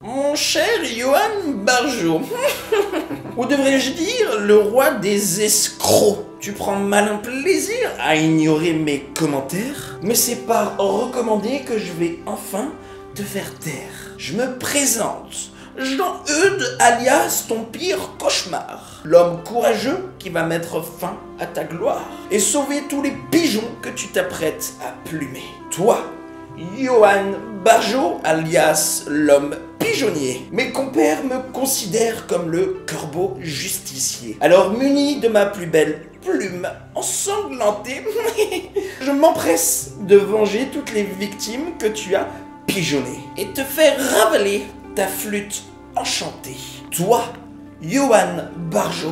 Mon cher Johan Barjot, ou devrais-je dire le roi des escrocs. Tu prends malin plaisir à ignorer mes commentaires, mais c'est par recommandé que je vais enfin te faire taire. Je me présente, Jean-Eudes alias ton pire cauchemar, l'homme courageux qui va mettre fin à ta gloire et sauver tous les pigeons que tu t'apprêtes à plumer. Toi, Johan Barjot alias l'homme pigeonnier. Mes compères me considèrent comme le corbeau justicier. Alors muni de ma plus belle plume ensanglantée, je m'empresse de venger toutes les victimes que tu as pigeonnées et te faire ravaler ta flûte enchantée. Toi, Johan Barjot,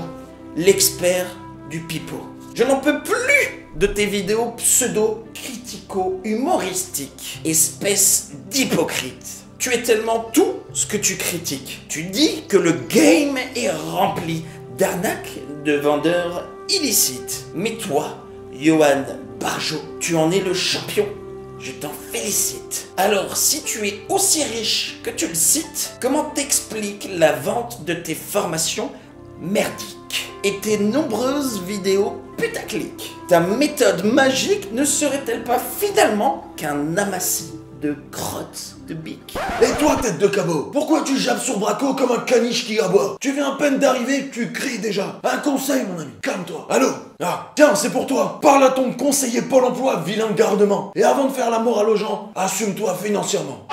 l'expert du pipeau. Je n'en peux plus de tes vidéos pseudo-critico-humoristiques, espèce d'hypocrite. Tu es tellement tout ce que tu critiques. Tu dis que le game est rempli d'arnaques de vendeurs illicites. Mais toi, Johan Barjot, tu en es le champion. Je t'en félicite. Alors, si tu es aussi riche que tu le cites, comment t'expliques la vente de tes formations merdiques et tes nombreuses vidéos putaclic? Ta méthode magique ne serait-elle pas finalement qu'un amassis de crottes de bique? Et toi, tête de cabot, pourquoi tu jappes sur Braco comme un caniche qui aboie? Tu viens à peine d'arriver, tu cries déjà. Un conseil, mon ami, calme-toi. Allô? Ah, tiens, c'est pour toi. Parle à ton conseiller Pôle emploi, vilain gardement. Et avant de faire la morale aux gens, assume-toi financièrement.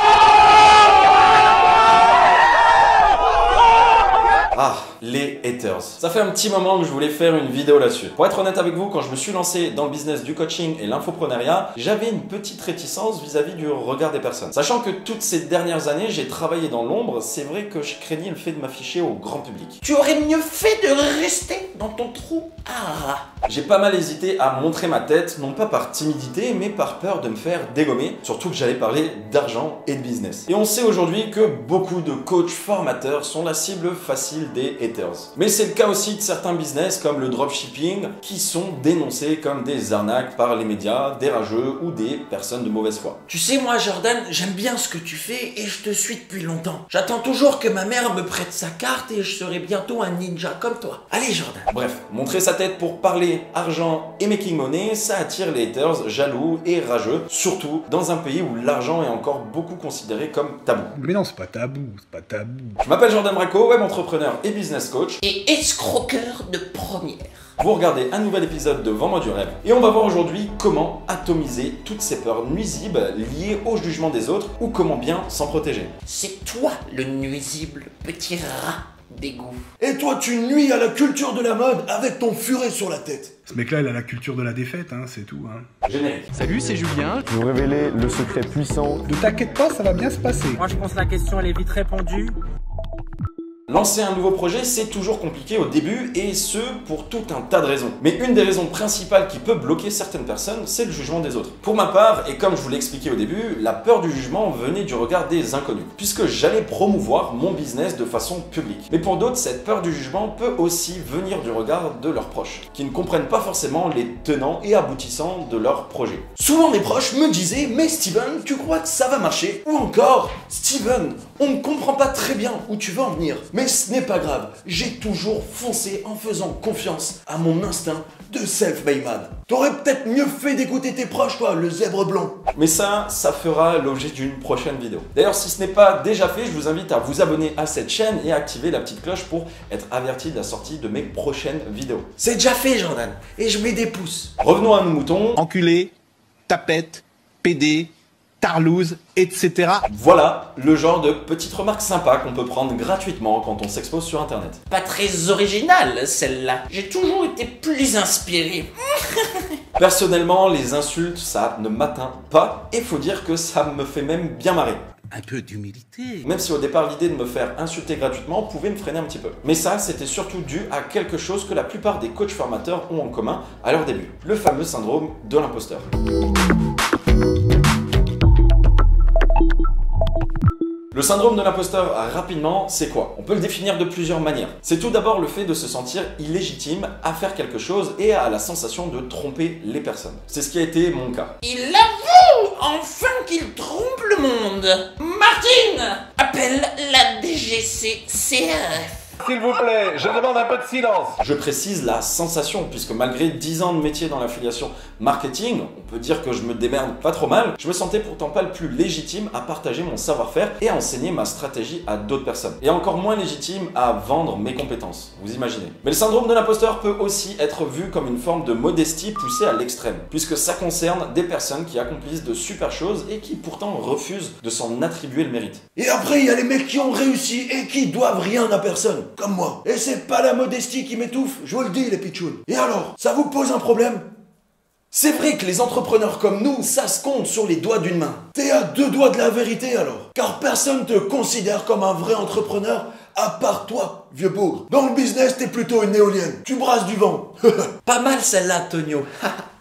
Ah, les haters. Ça fait un petit moment que je voulais faire une vidéo là-dessus. Pour être honnête avec vous, quand je me suis lancé dans le business du coaching et l'infopreneuriat, j'avais une petite réticence vis-à-vis du regard des personnes. Sachant que toutes ces dernières années, j'ai travaillé dans l'ombre, c'est vrai que je craignais le fait de m'afficher au grand public. Tu aurais mieux fait de rester dans ton trou à rats. J'ai pas mal hésité à montrer ma tête, non pas par timidité, mais par peur de me faire dégommer, surtout que j'allais parler d'argent et de business. Et on sait aujourd'hui que beaucoup de coachs formateurs sont la cible facile des haters. Mais c'est le cas aussi de certains business comme le dropshipping qui sont dénoncés comme des arnaques par les médias, des rageux ou des personnes de mauvaise foi. Tu sais, moi, Jordan, j'aime bien ce que tu fais et je te suis depuis longtemps. J'attends toujours que ma mère me prête sa carte et je serai bientôt un ninja comme toi. Allez, Jordan. Bref, montrer sa tête pour parler argent et making money, ça attire les haters jaloux et rageux, surtout dans un pays où l'argent est encore beaucoup considéré comme tabou. Mais non, c'est pas tabou, c'est pas tabou. Je m'appelle Jordan Braco, web entrepreneur et business coach. Et escroqueur de première. Vous regardez un nouvel épisode de Vends-moi du rêve et on va voir aujourd'hui comment atomiser toutes ces peurs nuisibles liées au jugement des autres ou comment bien s'en protéger. C'est toi le nuisible petit rat d'égout. Et toi, tu nuis à la culture de la mode avec ton furet sur la tête. Ce mec-là, il a la culture de la défaite, hein, c'est tout. Hein. Générique. Salut, c'est Julien. Vous révélez le secret puissant. Ne t'inquiète pas, ça va bien se passer. Moi je pense que la question elle est vite répondue. Lancer un nouveau projet, c'est toujours compliqué au début et ce, pour tout un tas de raisons. Mais une des raisons principales qui peut bloquer certaines personnes, c'est le jugement des autres. Pour ma part, et comme je vous l'ai expliqué au début, la peur du jugement venait du regard des inconnus, puisque j'allais promouvoir mon business de façon publique. Mais pour d'autres, cette peur du jugement peut aussi venir du regard de leurs proches, qui ne comprennent pas forcément les tenants et aboutissants de leur projet. Souvent mes proches me disaient « Mais Steven, tu crois que ça va marcher ?» Ou encore « Steven, on ne comprend pas très bien où tu veux en venir. » Mais ce n'est pas grave, j'ai toujours foncé en faisant confiance à mon instinct de self-made man. T'aurais peut-être mieux fait d'écouter tes proches, toi, le zèbre blanc. Mais ça fera l'objet d'une prochaine vidéo. D'ailleurs, si ce n'est pas déjà fait, je vous invite à vous abonner à cette chaîne et à activer la petite cloche pour être averti de la sortie de mes prochaines vidéos. C'est déjà fait, Jordan, et je mets des pouces. Revenons à nos moutons. Enculé, tapette, pédé, tarlouse, etc. Voilà le genre de petites remarques sympas qu'on peut prendre gratuitement quand on s'expose sur internet. Pas très originale, celle-là. J'ai toujours été plus inspiré. Personnellement, les insultes, ça ne m'atteint pas et faut dire que ça me fait même bien marrer. Un peu d'humilité. Même si au départ l'idée de me faire insulter gratuitement pouvait me freiner un petit peu. Mais ça, c'était surtout dû à quelque chose que la plupart des coachs formateurs ont en commun à leur début. Le fameux syndrome de l'imposteur. Le Le syndrome de l'imposteur, rapidement, c'est quoi? On peut le définir de plusieurs manières. C'est tout d'abord le fait de se sentir illégitime à faire quelque chose et à la sensation de tromper les personnes. C'est ce qui a été mon cas. Il avoue enfin qu'il trompe le monde. Martine, appelle la DGCCRF. S'il vous plaît, je demande un peu de silence. Je précise la sensation, puisque malgré 10 ans de métier dans l'affiliation marketing, on peut dire que je me démerde pas trop mal, je me sentais pourtant pas le plus légitime à partager mon savoir-faire et à enseigner ma stratégie à d'autres personnes. Et encore moins légitime à vendre mes compétences, vous imaginez. Mais le syndrome de l'imposteur peut aussi être vu comme une forme de modestie poussée à l'extrême, puisque ça concerne des personnes qui accomplissent de super choses et qui pourtant refusent de s'en attribuer le mérite. Et après, il y a les mecs qui ont réussi et qui doivent rien à personne, comme moi. Et c'est pas la modestie qui m'étouffe, je vous le dis les pitchouns. Et alors, ça vous pose un problème? C'est vrai que les entrepreneurs comme nous, ça se compte sur les doigts d'une main. T'es à 2 doigts de la vérité alors. Car personne te considère comme un vrai entrepreneur à part toi, vieux bourg. Dans le business, t'es plutôt une éolienne. Tu brasses du vent. Pas mal celle-là, Tonio.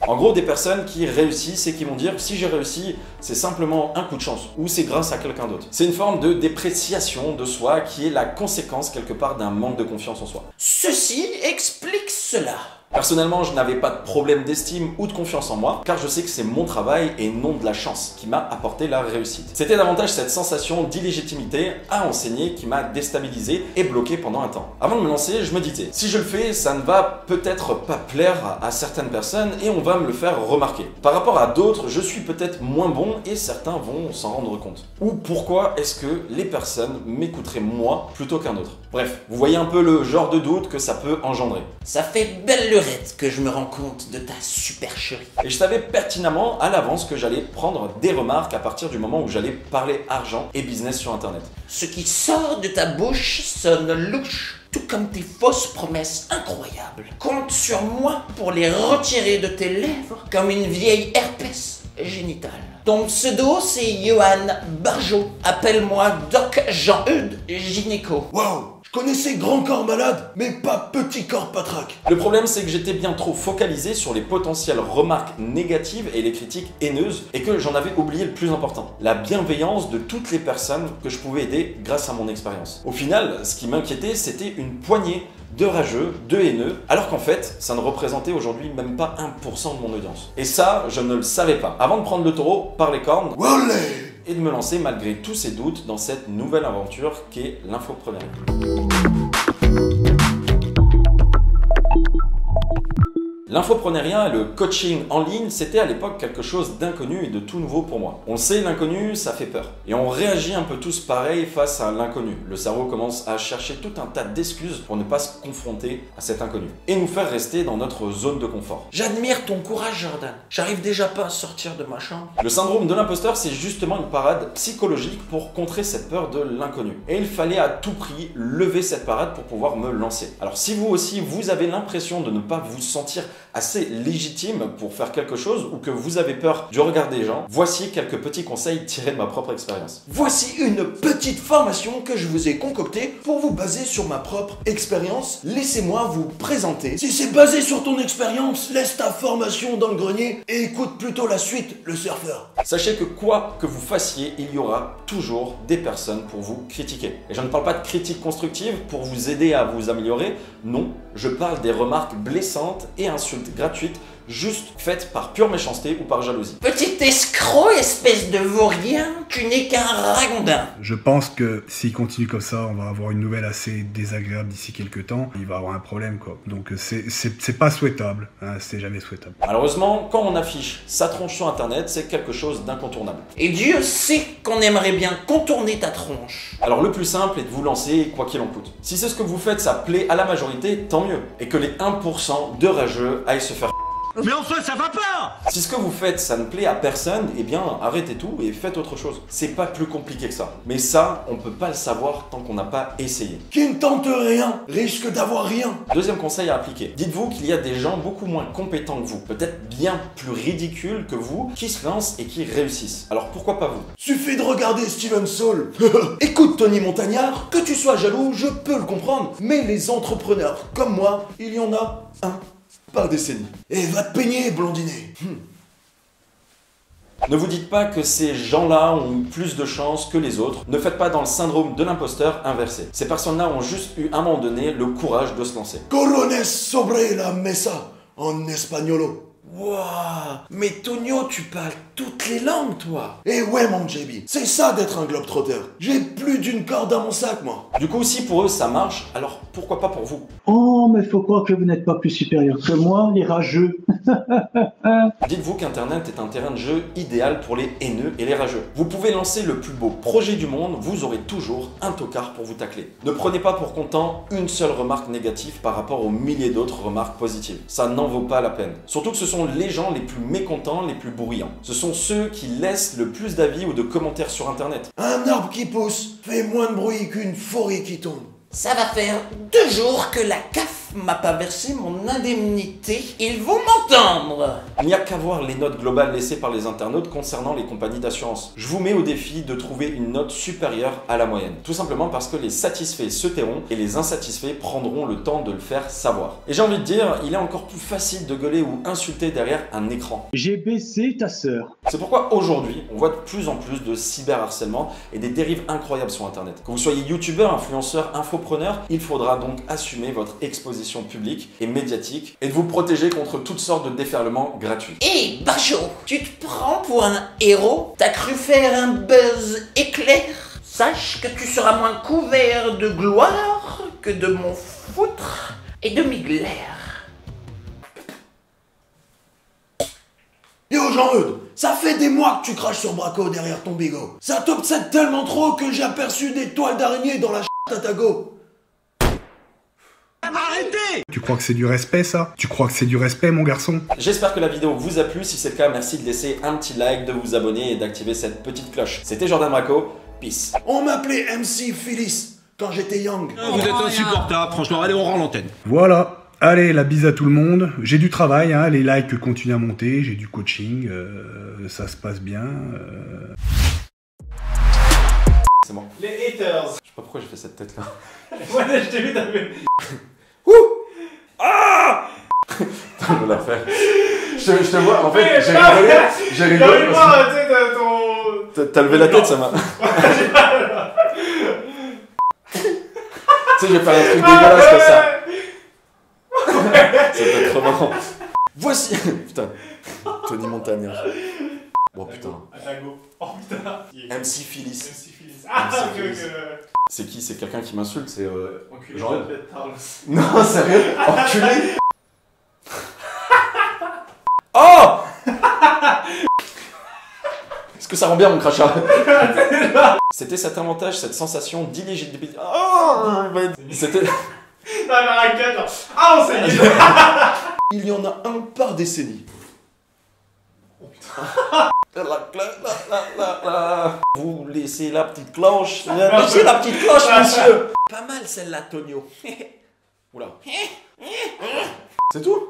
En gros, des personnes qui réussissent et qui vont dire si j'ai réussi, c'est simplement un coup de chance ou c'est grâce à quelqu'un d'autre. C'est une forme de dépréciation de soi qui est la conséquence quelque part d'un manque de confiance en soi. Ceci explique cela. Personnellement, je n'avais pas de problème d'estime ou de confiance en moi, car je sais que c'est mon travail et non de la chance qui m'a apporté la réussite. C'était davantage cette sensation d'illégitimité à enseigner qui m'a déstabilisé et bloqué pendant un temps. Avant de me lancer, je me disais, si je le fais, ça ne va peut-être pas plaire à certaines personnes et on va me le faire remarquer. Par rapport à d'autres, je suis peut-être moins bon et certains vont s'en rendre compte. Ou pourquoi est-ce que les personnes m'écouteraient moi plutôt qu'un autre? Bref, vous voyez un peu le genre de doute que ça peut engendrer. Ça fait belle lurette que je me rends compte de ta supercherie. Et je savais pertinemment à l'avance que j'allais prendre des remarques à partir du moment où j'allais parler argent et business sur internet. Ce qui sort de ta bouche sonne louche, tout comme tes fausses promesses incroyables. Compte sur moi pour les retirer de tes lèvres comme une vieille herpès génitale. Ton pseudo, c'est Johan Barjot. Appelle-moi Doc Jean-Eudes Gynéco. Waouh! Je connaissais grand corps malade, mais pas petit corps patraque. Le problème, c'est que j'étais bien trop focalisé sur les potentielles remarques négatives et les critiques haineuses et que j'en avais oublié le plus important, la bienveillance de toutes les personnes que je pouvais aider grâce à mon expérience. Au final, ce qui m'inquiétait, c'était une poignée de rageux, de haineux, alors qu'en fait, ça ne représentait aujourd'hui même pas 1% de mon audience. Et ça, je ne le savais pas. Avant de prendre le taureau par les cornes, et de me lancer malgré tous ces doutes dans cette nouvelle aventure qu'est l'infoprenariat. L'infoprenariat et le coaching en ligne, c'était à l'époque quelque chose d'inconnu et de tout nouveau pour moi. On le sait, l'inconnu, ça fait peur. Et on réagit un peu tous pareil face à l'inconnu. Le cerveau commence à chercher tout un tas d'excuses pour ne pas se confronter à cet inconnu. Et nous faire rester dans notre zone de confort. J'admire ton courage, Jordan. J'arrive déjà pas à sortir de ma chambre. Le syndrome de l'imposteur, c'est justement une parade psychologique pour contrer cette peur de l'inconnu. Et il fallait à tout prix lever cette parade pour pouvoir me lancer. Alors si vous aussi, vous avez l'impression de ne pas vous sentir assez légitime pour faire quelque chose ou que vous avez peur du regard des gens, voici quelques petits conseils tirés de ma propre expérience. Voici une petite formation que je vous ai concoctée pour vous baser sur ma propre expérience. Laissez-moi vous présenter. Si c'est basé sur ton expérience, laisse ta formation dans le grenier et écoute plutôt la suite, le surfeur. Sachez que quoi que vous fassiez, il y aura toujours des personnes pour vous critiquer. Et je ne parle pas de critiques constructives pour vous aider à vous améliorer, non, je parle des remarques blessantes et insultes gratuites juste faites par pure méchanceté ou par jalousie. Petit escroc, espèce de vaurien, tu n'es qu'un ragondin. Je pense que s'il continue comme ça, on va avoir une nouvelle assez désagréable d'ici quelques temps. Il va avoir un problème, quoi. Donc c'est pas souhaitable, hein, c'est jamais souhaitable. Malheureusement, quand on affiche sa tronche sur internet, c'est quelque chose d'incontournable. Et Dieu sait qu'on aimerait bien contourner ta tronche. Alors le plus simple est de vous lancer quoi qu'il en coûte. Si c'est ce que vous faites, ça plaît à la majorité, tant mieux. Et que les 1% de rageux aillent se faire. Mais enfin, ça va pas! Si ce que vous faites, ça ne plaît à personne, eh bien arrêtez tout et faites autre chose. C'est pas plus compliqué que ça. Mais ça, on peut pas le savoir tant qu'on n'a pas essayé. Qui ne tente rien risque d'avoir rien. Deuxième conseil à appliquer. Dites-vous qu'il y a des gens beaucoup moins compétents que vous, peut-être bien plus ridicules que vous, qui se lancent et qui réussissent. Alors pourquoi pas vous? Suffit de regarder Steven Saul. Écoute Tony Montagnard, que tu sois jaloux, je peux le comprendre. Mais les entrepreneurs comme moi, il y en a un par décennie. Et va te peigner, blondinet. Ne vous dites pas que ces gens-là ont eu plus de chance que les autres. Ne faites pas dans le syndrome de l'imposteur inversé. Ces personnes-là ont juste eu à un moment donné le courage de se lancer. Colones sobre la mesa en espagnolo. Wouah, mais Tonio, tu parles toutes les langues, toi. Eh ouais, mon JB, c'est ça d'être un globetrotter. J'ai plus d'une corde à mon sac, moi. Du coup, si pour eux ça marche, alors pourquoi pas pour vous? Oh, mais faut croire que vous n'êtes pas plus supérieur que moi, les rageux. Dites-vous qu'Internet est un terrain de jeu idéal pour les haineux et les rageux. Vous pouvez lancer le plus beau projet du monde, vous aurez toujours un tocard pour vous tacler. Ne prenez pas pour content une seule remarque négative par rapport aux milliers d'autres remarques positives. Ça n'en vaut pas la peine. Surtout que ce sont les gens les plus mécontents, les plus bruyants. Ce sont ceux qui laissent le plus d'avis ou de commentaires sur Internet. Un arbre qui pousse fait moins de bruit qu'une forêt qui tombe. Ça va faire 2 jours que la CAF m'a pas versé mon indemnité. Ils vont m'entendre. Il n'y a qu'à voir les notes globales laissées par les internautes concernant les compagnies d'assurance. Je vous mets au défi de trouver une note supérieure à la moyenne. Tout simplement parce que les satisfaits se tairont et les insatisfaits prendront le temps de le faire savoir. Et j'ai envie de dire, il est encore plus facile de gueuler ou insulter derrière un écran. J'ai baissé ta sœur. C'est pourquoi aujourd'hui, on voit de plus en plus de cyberharcèlement et des dérives incroyables sur Internet. Que vous soyez youtubeur, influenceur, infopreneur, il faudra donc assumer votre exposition publique et médiatique et de vous protéger contre toutes sortes de déferlements gratuits. Hé, Barjo, tu te prends pour un héros? T'as cru faire un buzz éclair? Sache que tu seras moins couvert de gloire que de mon foutre et de mes glaires. Yo Jean-Eudes, ça fait des mois que tu craches sur Braco derrière ton bigot. Ça t'obsède tellement trop que j'ai aperçu des toiles d'araignée dans la à ta go. Arrêtez! Tu crois que c'est du respect, ça? Tu crois que c'est du respect, mon garçon? J'espère que la vidéo vous a plu. Si c'est le cas, merci de laisser un petit like, de vous abonner et d'activer cette petite cloche. C'était Jordan Braco. Peace. On m'appelait MC Phyllis quand j'étais young. Vous êtes insupportable, franchement, allez, on rend l'antenne. Voilà. Allez, la bise à tout le monde. J'ai du travail, hein, les likes continuent à monter, j'ai du coaching, ça se passe bien. C'est bon. Les haters. Je sais pas pourquoi j'ai fait cette tête là. Ouais, je t'ai vu, t'as vu. Ouh! Ah! Je vais la faire. Je te vois, en fait, j'ai rigolé. J'ai rigolé. Parce que... ton... T'as levé la tête, ça m'a. Tu sais, je vais faire un truc dégueulasse comme ça. Ça peut être trop marrant. Voici. Putain. Tony Montagna. Bon, putain. Atago. Oh putain. MC Phyllis. MC Phyllis. Ah, ok, ok. C'est qui? C'est quelqu'un qui m'insulte? C'est. Enculé. Genre. Charles. Non, sérieux? Enculé? Oh! Est-ce que ça rend bien mon crachat? C'était cet avantage, cette sensation d'illégibilité. Oh! C'était. Non, mais raquette, genre. Ah, on s'est dit. Il y en a un par décennie. Oh putain. Vous laissez la petite cloche. Laissez la petite cloche, monsieur. Pas mal celle-là, Tonio. Oula. C'est tout?